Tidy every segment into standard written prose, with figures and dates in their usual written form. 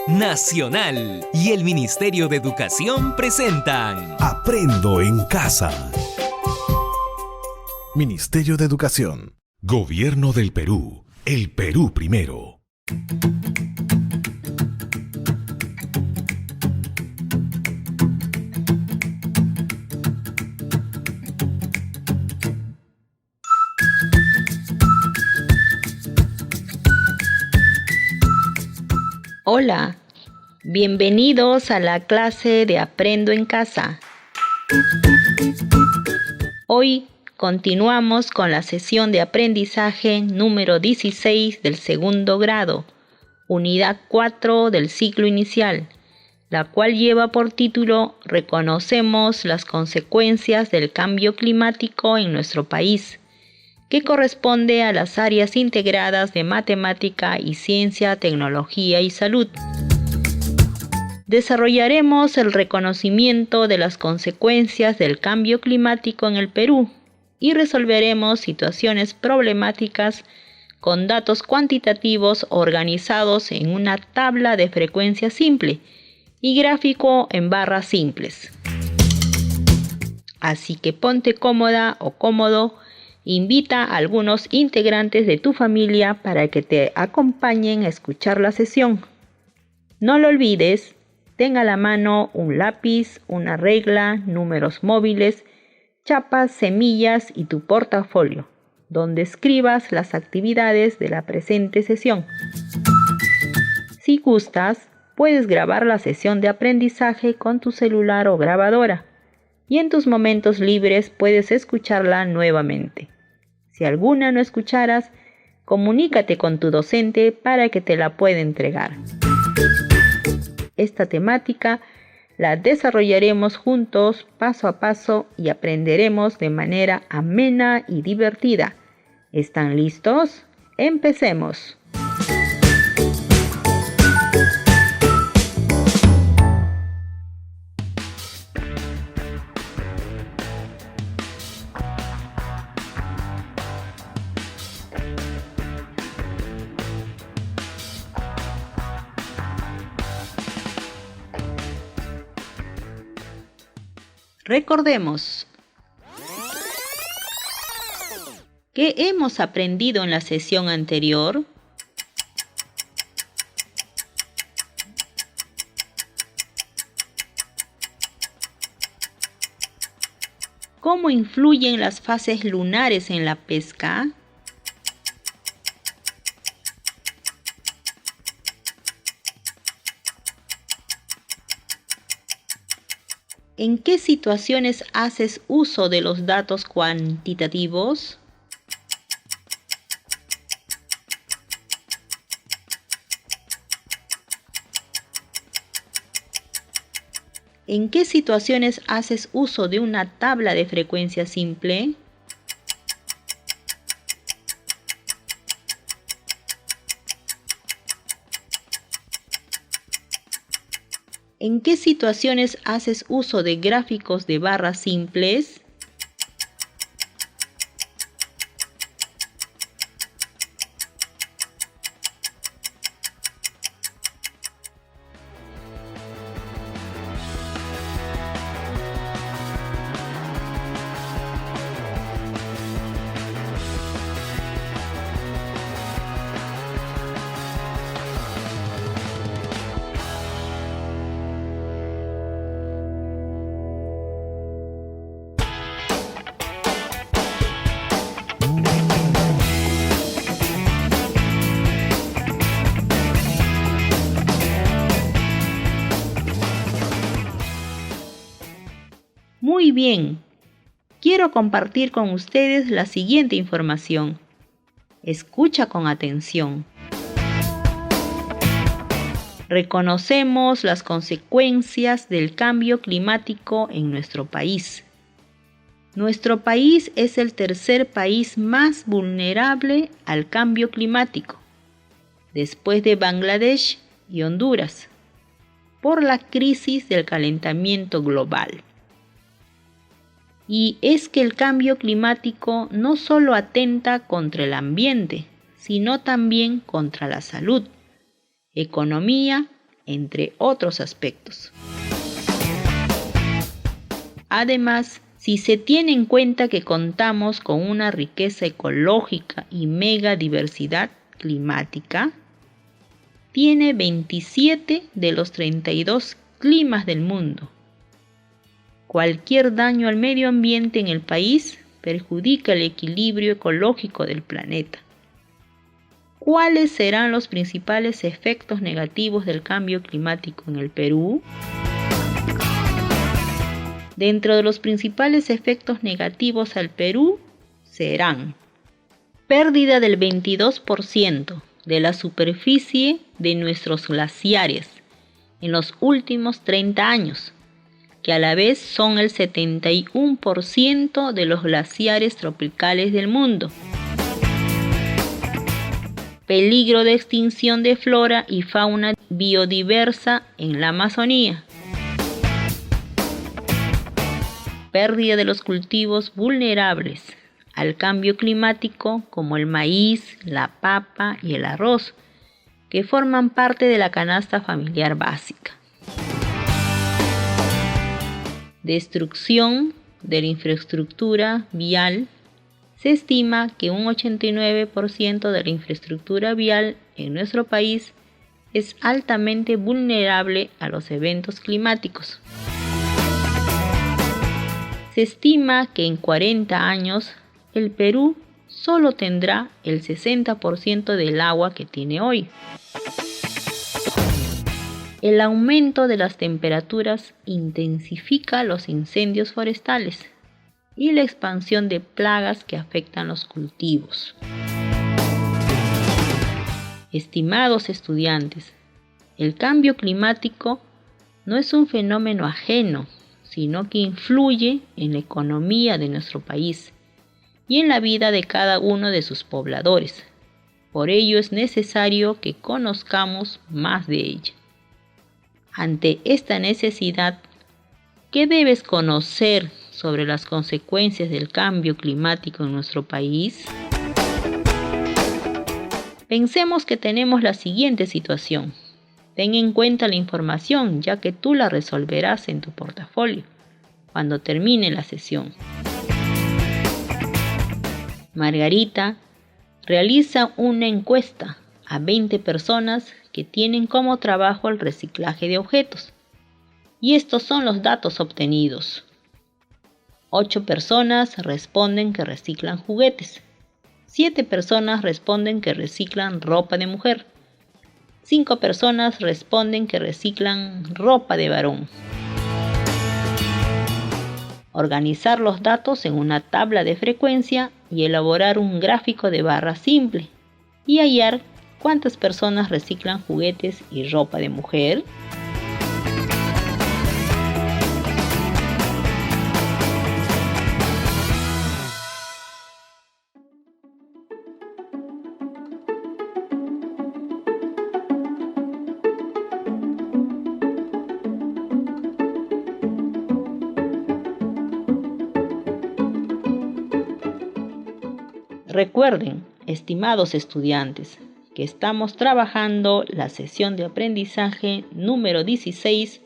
Nacional y el Ministerio de Educación presentan Aprendo en Casa. Ministerio de Educación. Gobierno del Perú. El Perú primero. Hola, bienvenidos a la clase de Aprendo en Casa. Hoy continuamos con la sesión de aprendizaje número 16 del segundo grado, unidad 4 del ciclo inicial, la cual lleva por título Reconocemos las consecuencias del cambio climático en nuestro país, que corresponde a las áreas integradas de matemática y ciencia, tecnología y salud. Desarrollaremos el reconocimiento de las consecuencias del cambio climático en el Perú y resolveremos situaciones problemáticas con datos cuantitativos organizados en una tabla de frecuencia simple y gráfico en barras simples. Así que ponte cómoda o cómodo. Invita a algunos integrantes de tu familia para que te acompañen a escuchar la sesión. No lo olvides, ten a la mano un lápiz, una regla, números móviles, chapas, semillas y tu portafolio, donde escribas las actividades de la presente sesión. Si gustas, puedes grabar la sesión de aprendizaje con tu celular o grabadora y en tus momentos libres puedes escucharla nuevamente. Si alguna no escucharas, comunícate con tu docente para que te la pueda entregar. Esta temática la desarrollaremos juntos paso a paso y aprenderemos de manera amena y divertida. ¿Están listos? ¡Empecemos! Recordemos, ¿qué hemos aprendido en la sesión anterior? ¿Cómo influyen las fases lunares en la pesca? ¿En qué situaciones haces uso de los datos cuantitativos? ¿En qué situaciones haces uso de una tabla de frecuencia simple? ¿En qué situaciones haces uso de gráficos de barras simples? Muy bien, quiero compartir con ustedes la siguiente información. Escucha con atención. Reconocemos las consecuencias del cambio climático en nuestro país. Nuestro país es el tercer país más vulnerable al cambio climático, después de Bangladesh y Honduras, por la crisis del calentamiento global. Y es que el cambio climático no solo atenta contra el ambiente, sino también contra la salud, economía entre otros aspectos. Además, si se tiene en cuenta que contamos con una riqueza ecológica y mega diversidad climática, tiene 27 de los 32 climas del mundo. Cualquier daño al medio ambiente en el país perjudica el equilibrio ecológico del planeta. ¿Cuáles serán los principales efectos negativos del cambio climático en el Perú? Dentro de los principales efectos negativos al Perú serán pérdida del 22% de la superficie de nuestros glaciares en los últimos 30 años, que a la vez son el 71% de los glaciares tropicales del mundo. Peligro de extinción de flora y fauna biodiversa en la Amazonía. Pérdida de los cultivos vulnerables al cambio climático como el maíz, la papa y el arroz, que forman parte de la canasta familiar básica. Destrucción de la infraestructura vial. Se estima que un 89% de la infraestructura vial en nuestro país es altamente vulnerable a los eventos climáticos. Se estima que en 40 años el Perú solo tendrá el 60% del agua que tiene hoy. El aumento de las temperaturas intensifica los incendios forestales y la expansión de plagas que afectan los cultivos. Estimados estudiantes, el cambio climático no es un fenómeno ajeno, sino que influye en la economía de nuestro país y en la vida de cada uno de sus pobladores. Por ello es necesario que conozcamos más de ella. Ante esta necesidad, ¿qué debes conocer sobre las consecuencias del cambio climático en nuestro país? Pensemos que tenemos la siguiente situación. Ten en cuenta la información, ya que tú la resolverás en tu portafolio cuando termine la sesión. Margarita realiza una encuesta a 20 personas que tienen como trabajo el reciclaje de objetos. Y estos son los datos obtenidos. 8 personas responden que reciclan juguetes. 7 personas responden que reciclan ropa de mujer. 5 personas responden que reciclan ropa de varón. Organizar los datos en una tabla de frecuencia y elaborar un gráfico de barra simple y hallar cuántas personas reciclan juguetes y ropa de mujer. Recuerden, estimados estudiantes, que estamos trabajando la sesión de aprendizaje número 16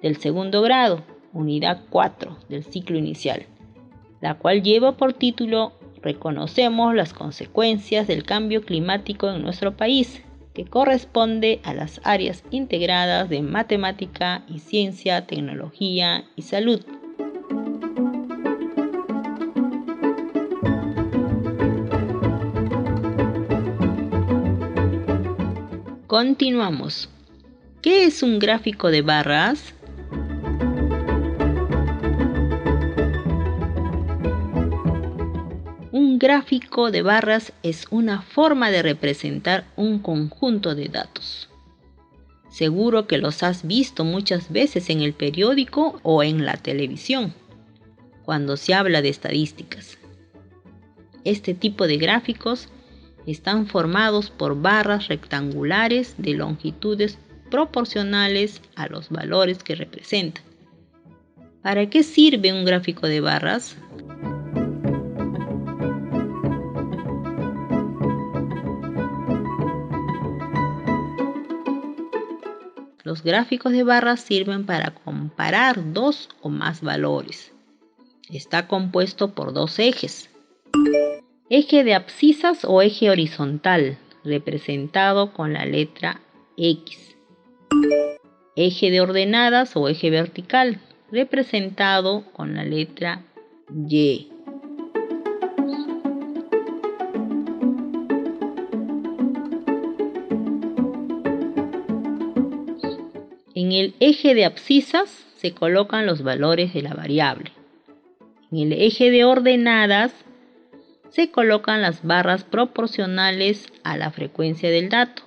del segundo grado, unidad 4 del ciclo inicial, la cual lleva por título Reconocemos las consecuencias del cambio climático en nuestro país, que corresponde a las áreas integradas de matemática y ciencia, tecnología y salud. Continuamos. ¿Qué es un gráfico de barras? Un gráfico de barras es una forma de representar un conjunto de datos. Seguro que los has visto muchas veces en el periódico o en la televisión, cuando se habla de estadísticas. Este tipo de gráficos están formados por barras rectangulares de longitudes proporcionales a los valores que representan. ¿Para qué sirve un gráfico de barras? Los gráficos de barras sirven para comparar dos o más valores. Está compuesto por dos ejes. Eje de abscisas o eje horizontal, representado con la letra X. Eje de ordenadas o eje vertical, representado con la letra Y. En el eje de abscisas se colocan los valores de la variable. En el eje de ordenadas se colocan las barras proporcionales a la frecuencia del dato.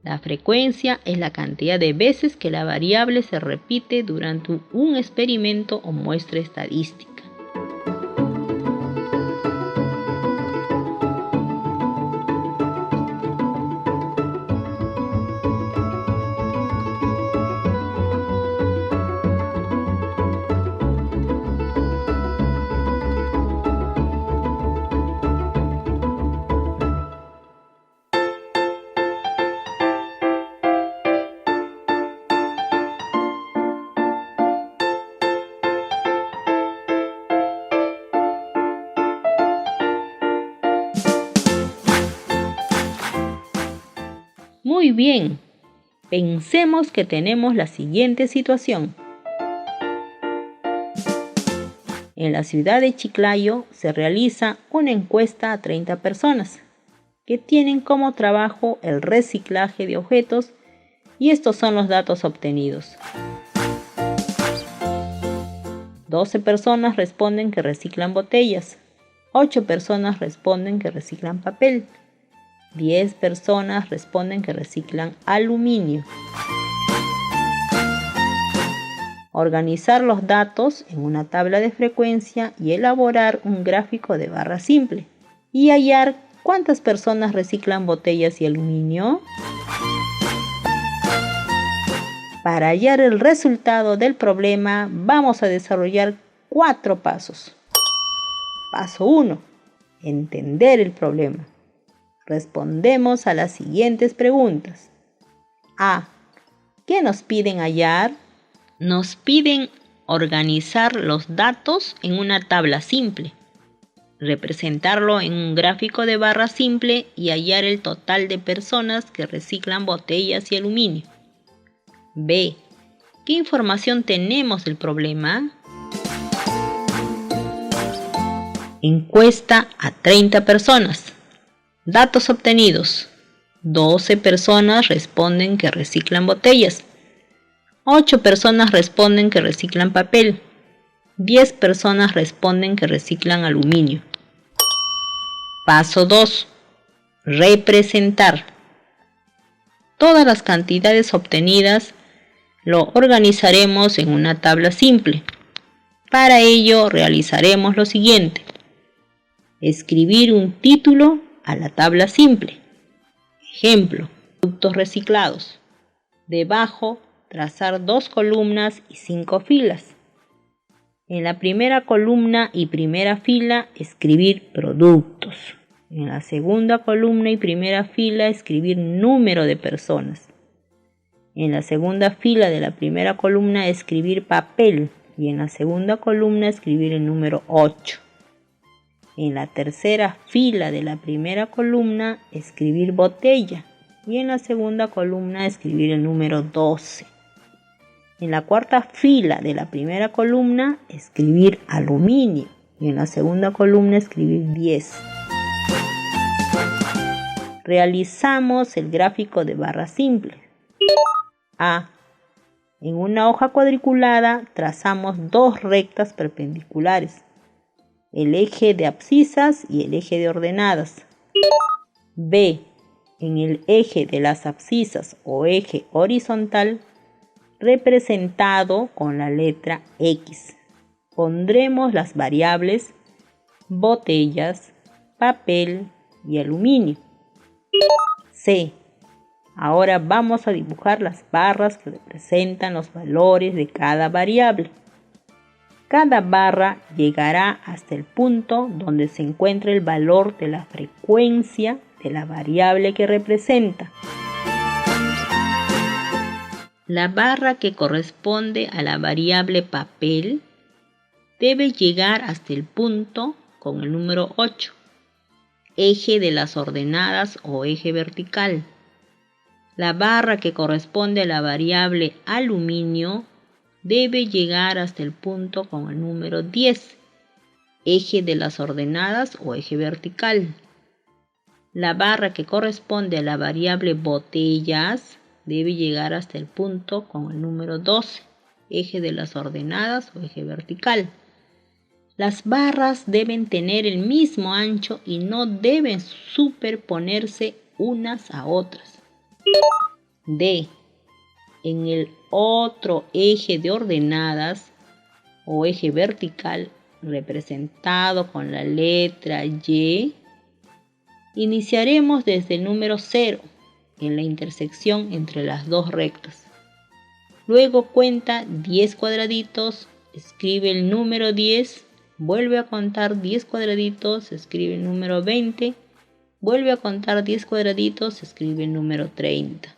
La frecuencia es la cantidad de veces que la variable se repite durante un experimento o muestra estadística. Muy bien, pensemos que tenemos la siguiente situación. En la ciudad de Chiclayo se realiza una encuesta a 30 personas que tienen como trabajo el reciclaje de objetos y estos son los datos obtenidos. 12 personas responden que reciclan botellas, 8 personas responden que reciclan papel, 10 personas responden que reciclan aluminio. Organizar los datos en una tabla de frecuencia y elaborar un gráfico de barra simple. Y hallar cuántas personas reciclan botellas y aluminio. Para hallar el resultado del problema vamos a desarrollar 4 pasos. Paso 1. Entender el problema. Respondemos a las siguientes preguntas. A. ¿Qué nos piden hallar? Nos piden organizar los datos en una tabla simple, representarlo en un gráfico de barra simple y hallar el total de personas que reciclan botellas y aluminio. B. ¿Qué información tenemos del problema? Encuesta a 30 personas. Datos obtenidos. 12 personas responden que reciclan botellas. 8 personas responden que reciclan papel. 10 personas responden que reciclan aluminio. Paso 2. Representar. Todas las cantidades obtenidas lo organizaremos en una tabla simple. Para ello realizaremos lo siguiente. Escribir un título a la tabla simple. Ejemplo, productos reciclados. Debajo, trazar 2 columnas y 5 filas. En la primera columna y primera fila, escribir productos. En la segunda columna y primera fila, escribir número de personas. En la segunda fila de la primera columna, escribir papel. Y en la segunda columna, escribir el número 8. En la tercera fila de la primera columna, escribir botella. Y en la segunda columna, escribir el número 12. En la cuarta fila de la primera columna, escribir aluminio. Y en la segunda columna, escribir 10. Realizamos el gráfico de barra simple. A. En una hoja cuadriculada trazamos 2 rectas perpendiculares. El eje de abscisas y el eje de ordenadas. B. En el eje de las abscisas o eje horizontal, representado con la letra X, pondremos las variables botellas, papel y aluminio. C. Ahora vamos a dibujar las barras que representan los valores de cada variable. Cada barra llegará hasta el punto donde se encuentra el valor de la frecuencia de la variable que representa. La barra que corresponde a la variable papel debe llegar hasta el punto con el número 8, eje de las ordenadas o eje vertical. La barra que corresponde a la variable aluminio debe llegar hasta el punto con el número 10, eje de las ordenadas o eje vertical. La barra que corresponde a la variable botellas debe llegar hasta el punto con el número 12, eje de las ordenadas o eje vertical. Las barras deben tener el mismo ancho y no deben superponerse unas a otras. D. En el otro eje de ordenadas o eje vertical representado con la letra Y, iniciaremos desde el número 0 en la intersección entre las dos rectas. Luego cuenta 10 cuadraditos, escribe el número 10, vuelve a contar 10 cuadraditos, escribe el número 20, vuelve a contar 10 cuadraditos, escribe el número 30.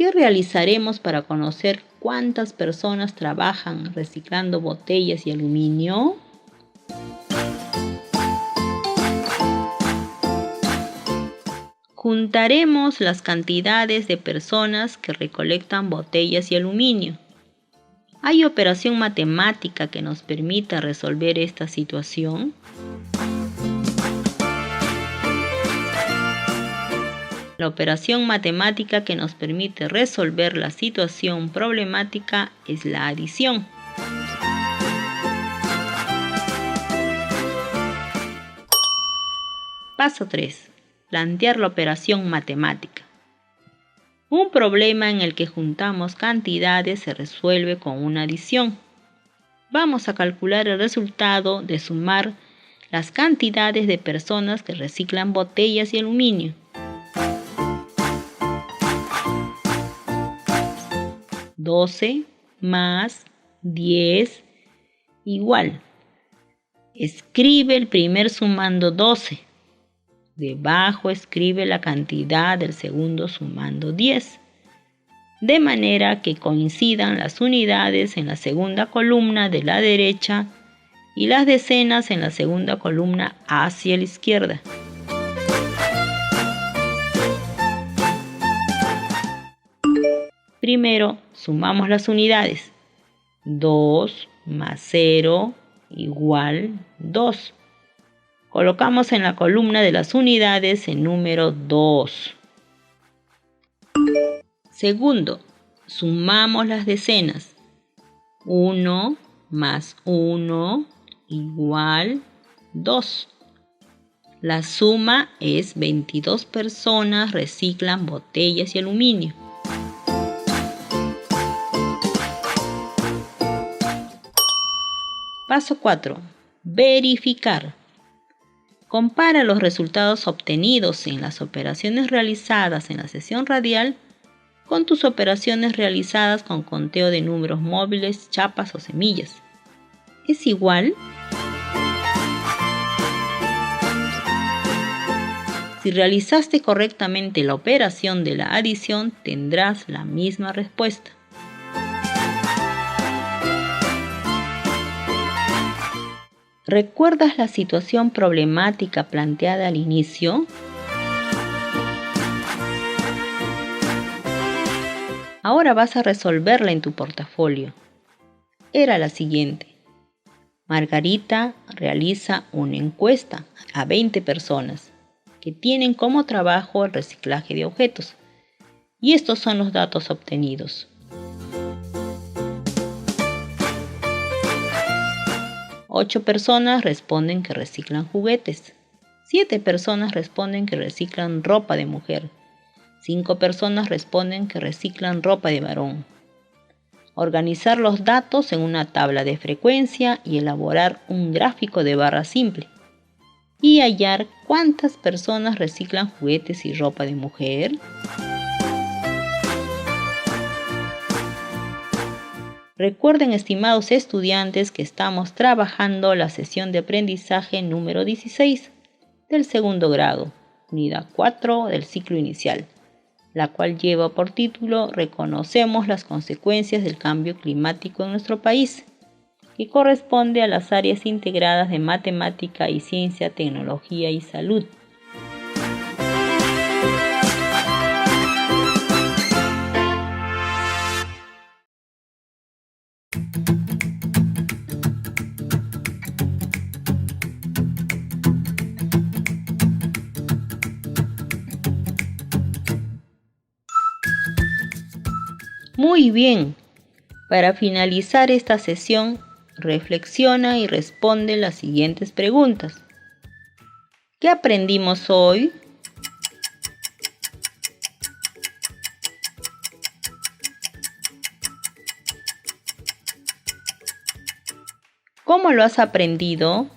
¿Qué realizaremos para conocer cuántas personas trabajan reciclando botellas y aluminio? Juntaremos las cantidades de personas que recolectan botellas y aluminio. ¿Hay operación matemática que nos permita resolver esta situación? La operación matemática que nos permite resolver la situación problemática es la adición. Paso 3. Plantear la operación matemática. Un problema en el que juntamos cantidades se resuelve con una adición. Vamos a calcular el resultado de sumar las cantidades de personas que reciclan botellas y aluminio. 12 más 10 igual. Escribe el primer sumando 12. Debajo escribe la cantidad del segundo sumando 10. De manera que coincidan las unidades en la segunda columna de la derecha y las decenas en la segunda columna hacia la izquierda. Primero, sumamos las unidades. 2 más 0 igual 2. Colocamos en la columna de las unidades el número 2. Segundo, sumamos las decenas. 1 más 1 igual 2. La suma es 22 personas reciclan botellas y aluminio. Paso 4. Verificar. Compara los resultados obtenidos en las operaciones realizadas en la sesión radial con tus operaciones realizadas con conteo de números móviles, chapas o semillas. ¿Es igual? Si realizaste correctamente la operación de la adición, tendrás la misma respuesta. ¿Recuerdas la situación problemática planteada al inicio? Ahora vas a resolverla en tu portafolio. Era la siguiente. Margarita realiza una encuesta a 20 personas que tienen como trabajo el reciclaje de objetos. Y estos son los datos obtenidos. 8 personas responden que reciclan juguetes. 7 personas responden que reciclan ropa de mujer. 5 personas responden que reciclan ropa de varón. Organizar los datos en una tabla de frecuencia y elaborar un gráfico de barra simple. Y hallar cuántas personas reciclan juguetes y ropa de mujer. Recuerden, estimados estudiantes, que estamos trabajando la sesión de aprendizaje número 16 del segundo grado, unidad 4 del ciclo inicial, la cual lleva por título Reconocemos las consecuencias del cambio climático en nuestro país, que corresponde a las áreas integradas de matemática y ciencia, tecnología y salud. Muy bien. Para finalizar esta sesión, reflexiona y responde las siguientes preguntas. ¿Qué aprendimos hoy? ¿Cómo lo has aprendido?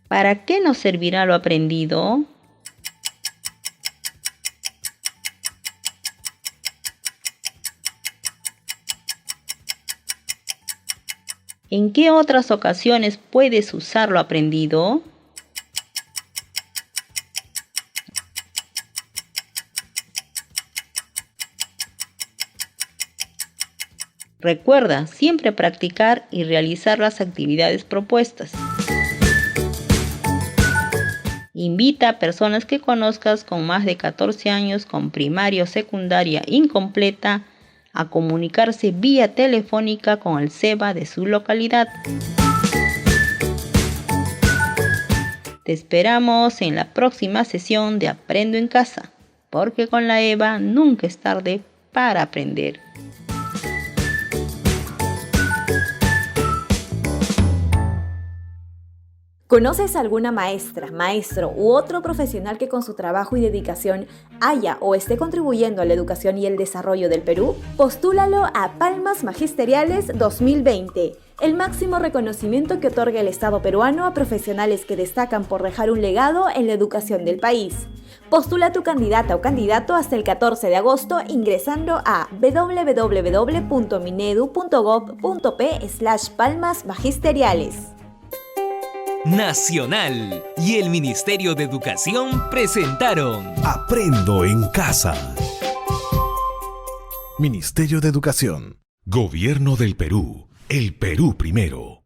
¿Para qué nos servirá lo aprendido? ¿En qué otras ocasiones puedes usar lo aprendido? Recuerda siempre practicar y realizar las actividades propuestas. Invita a personas que conozcas con más de 14 años con primaria o secundaria incompleta a comunicarse vía telefónica con el SEBA de su localidad. Te esperamos en la próxima sesión de Aprendo en Casa, porque con la EVA nunca es tarde para aprender. ¿Conoces alguna maestra, maestro u otro profesional que con su trabajo y dedicación haya o esté contribuyendo a la educación y el desarrollo del Perú? Postúlalo a Palmas Magisteriales 2020, el máximo reconocimiento que otorga el Estado peruano a profesionales que destacan por dejar un legado en la educación del país. Postula tu candidata o candidato hasta el 14 de agosto ingresando a www.minedu.gov.p/palmasmagisteriales. Nacional y el Ministerio de Educación presentaron Aprendo en Casa. Ministerio de Educación. Gobierno del Perú. El Perú primero.